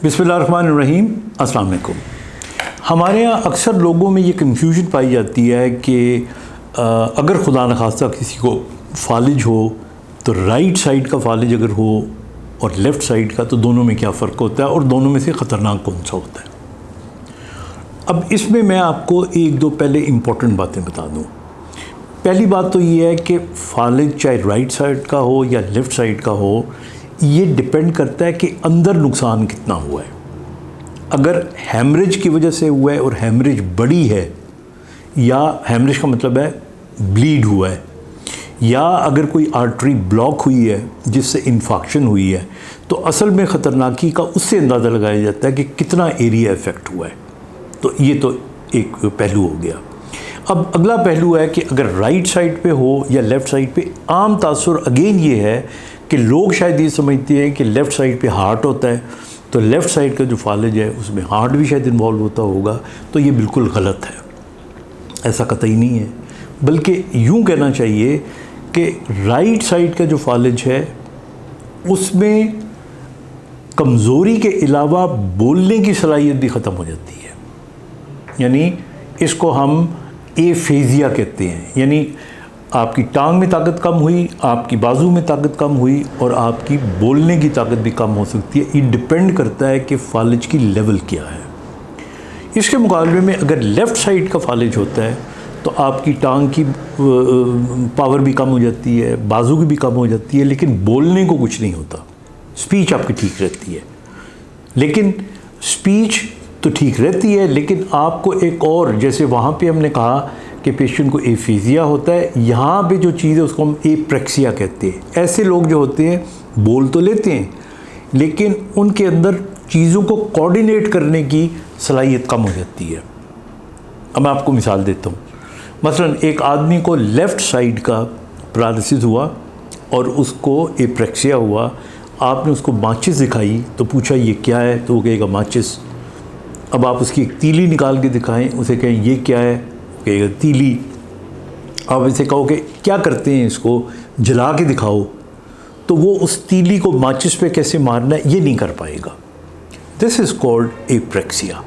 बिस्मिल्लाहिर्रहमानिर्रहीम। अस्सलाम वालेकुम। हमारे यहाँ अक्सर लोगों में ये कन्फ्यूजन पाई जाती है कि अगर खुदा न खास्ता किसी को फालिज हो तो राइट साइड का फालिज अगर हो और लेफ़्ट साइड का, तो दोनों में क्या फ़र्क होता है और दोनों में से ख़तरनाक कौन सा होता है। अब इसमें मैं आपको एक दो पहले इम्पॉर्टेंट बातें बता दूँ। पहली बात तो ये है कि फालिज चाहे राइट साइड का हो या लेफ़्ट साइड का हो, ये डिपेंड करता है कि अंदर नुकसान कितना हुआ है। अगर हैमरेज की वजह से हुआ है और हैमरेज बड़ी है, या हैमरेज का मतलब है ब्लीड हुआ है, या अगर कोई आर्टरी ब्लॉक हुई है जिससे इन्फेक्शन हुई है, तो असल में ख़तरनाकी का उससे अंदाज़ा लगाया जाता है कि कितना एरिया इफ़ेक्ट हुआ है। तो ये तो एक पहलू हो गया। अब अगला पहलू है कि अगर राइट साइड पे हो या लेफ़्ट साइड पे, आम तासुर अगेन ये है कि लोग शायद ये समझते हैं कि लेफ़्ट साइड पे हार्ट होता है, तो लेफ़्ट साइड का जो फालिज है उसमें हार्ट भी शायद इन्वॉल्व होता होगा। तो ये बिल्कुल गलत है, ऐसा कतई नहीं है। बल्कि यूँ कहना चाहिए कि राइट साइड का जो फालिज है उसमें कमज़ोरी के अलावा बोलने की सलाहियत भी ख़त्म हो जाती है। यानी इसको हम एफेजिया कहते हैं, यानी आपकी टांग में ताकत कम हुई, आपकी बाजू में ताकत कम हुई और आपकी बोलने की ताकत भी कम हो सकती है। ये डिपेंड करता है कि फालिज की लेवल क्या है। इसके मुकाबले में अगर लेफ़्ट साइड का फालिज होता है तो आपकी टांग की पावर भी कम हो जाती है, बाजू की भी कम हो जाती है, लेकिन बोलने को कुछ नहीं होता। स्पीच आपकी ठीक रहती है, लेकिन स्पीच तो ठीक रहती है, लेकिन आपको एक और, जैसे वहाँ पे हमने कहा कि पेशेंट को एफेजिया होता है, यहाँ पे जो चीज़ है उसको हम एप्रेक्सिया कहते हैं। ऐसे लोग जो होते हैं बोल तो लेते हैं, लेकिन उनके अंदर चीज़ों को कोऑर्डिनेट करने की सलाहियत कम हो जाती है। अब मैं आपको मिसाल देता हूँ। मसलन एक आदमी को लेफ़्ट साइड का पैरालिसिस हुआ और उसको एप्रेक्सिया हुआ। आपने उसको माचिस दिखाई तो पूछा ये क्या है, तो वो कहेगा माचिस। अब आप उसकी एक तीली निकाल के दिखाएं, उसे कहें ये क्या है, कहेगा तीली। आप इसे कहो कि क्या करते हैं, इसको जला के दिखाओ, तो वो उस तीली को माचिस पे कैसे मारना है ये नहीं कर पाएगा। This is called apraxia.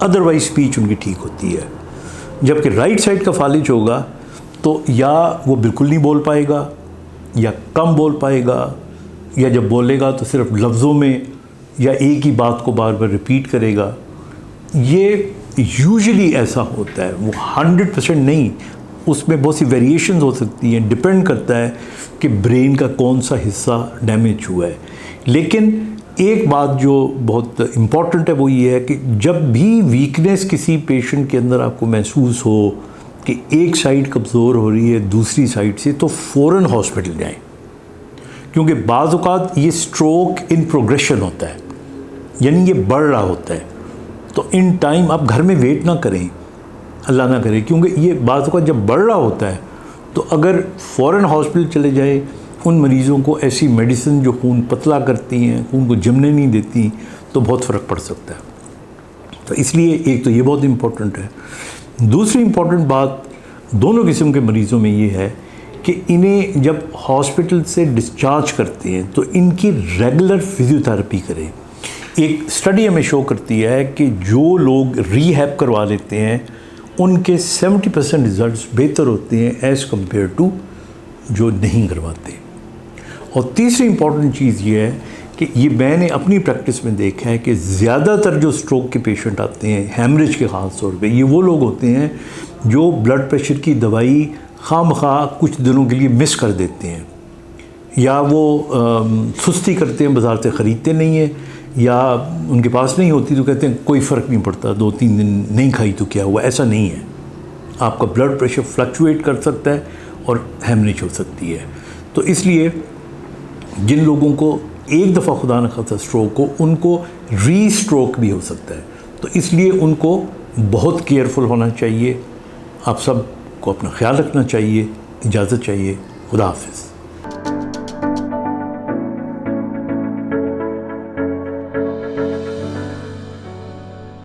Otherwise speech उनकी ठीक होती है। जबकि राइट साइड का फालिज होगा तो या वो बिल्कुल नहीं बोल पाएगा, या कम बोल पाएगा, या जब बोलेगा तो सिर्फ लफ्ज़ों में या एक ही बात को बार बार रिपीट करेगा। ये यूजुअली ऐसा होता है, वो 100% नहीं, उसमें बहुत सी वेरिएशंस हो सकती हैं। डिपेंड करता है कि ब्रेन का कौन सा हिस्सा डैमेज हुआ है। लेकिन एक बात जो बहुत इम्पॉर्टेंट है वो ये है कि जब भी वीकनेस किसी पेशेंट के अंदर आपको महसूस हो कि एक साइड कमज़ोर हो रही है दूसरी साइड से, तो फ़ौरन हॉस्पिटल जाएं, क्योंकि बाज़ औक़ात ये स्ट्रोक इन प्रोग्रेशन होता है, यानी ये बढ़ रहा होता है। तो इन टाइम आप घर में वेट ना करें, अल्लाह ना करे, क्योंकि ये बात का जब बढ़ रहा होता है तो अगर फ़ौरन हॉस्पिटल चले जाए, उन मरीज़ों को ऐसी मेडिसिन जो खून पतला करती हैं, खून को जमने नहीं देती, तो बहुत फ़र्क पड़ सकता है। तो इसलिए एक तो ये बहुत इम्पोर्टेंट है। दूसरी इम्पोर्टेंट बात दोनों किस्म के मरीज़ों में ये है कि इन्हें जब हॉस्पिटल से डिस्चार्ज करते हैं तो इनकी रेगुलर फिज़ियोथेरेपी करें। एक स्टडी हमें शो करती है कि जो लोग रीहैब करवा लेते हैं उनके 70% रिज़ल्ट्स बेहतर होते हैं एज़ कम्पेयर टू जो नहीं करवाते। और तीसरी इम्पॉर्टेंट चीज़ ये है कि ये मैंने अपनी प्रैक्टिस में देखा है कि ज़्यादातर जो स्ट्रोक के पेशेंट आते हैं, हैमरेज के ख़ास तौर पे, ये वो लोग होते हैं जो ब्लड प्रेशर की दवाई खामखा कुछ दिनों के लिए मिस कर देते हैं, या वो सुस्ती करते हैं, बाज़ार से ख़रीदते नहीं हैं, या उनके पास नहीं होती तो कहते हैं कोई फ़र्क नहीं पड़ता, 2-3 दिन नहीं खाई तो क्या हुआ। ऐसा नहीं है, आपका ब्लड प्रेशर फ्लक्चुएट कर सकता है और हैमरेज हो सकती है। तो इसलिए जिन लोगों को एक दफ़ा खुदा न खास्ता स्ट्रोक हो, उनको री स्ट्रोक भी हो सकता है। तो इसलिए उनको बहुत केयरफुल होना चाहिए। आप सब को अपना ख्याल रखना चाहिए। इजाज़त चाहिए। खुदा हाफ़िज़।